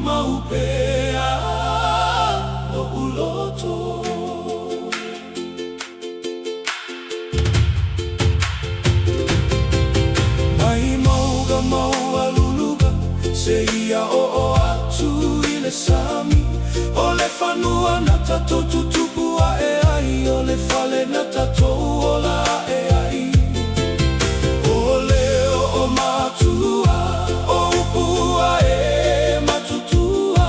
maupea no Loto. Mai mauga maua luluga se ia o atu I le Sami. O le whanua na tatou tutupua e ai, o le whale na tatou ola e ai. O leo o matua, o upua e matutua,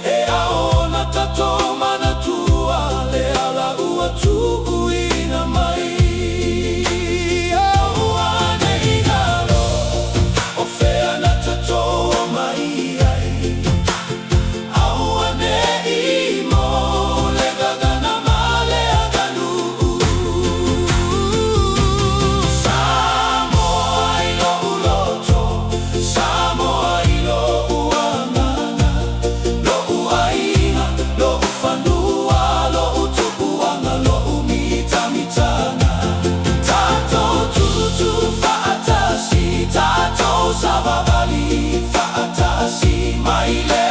e ao na tatou manatua, le ala ua tuu ina mai. Auane inaro, o whea na tatou o mai ai. Auane imo, le gagana male aganu. Samoa ilo Loto, Samoa ilo uanganga, lo uaina, lo ufanua, lo utupuanga, lo umitamitana. Tatou tutu faatasi, tatou sababali faatasi, maile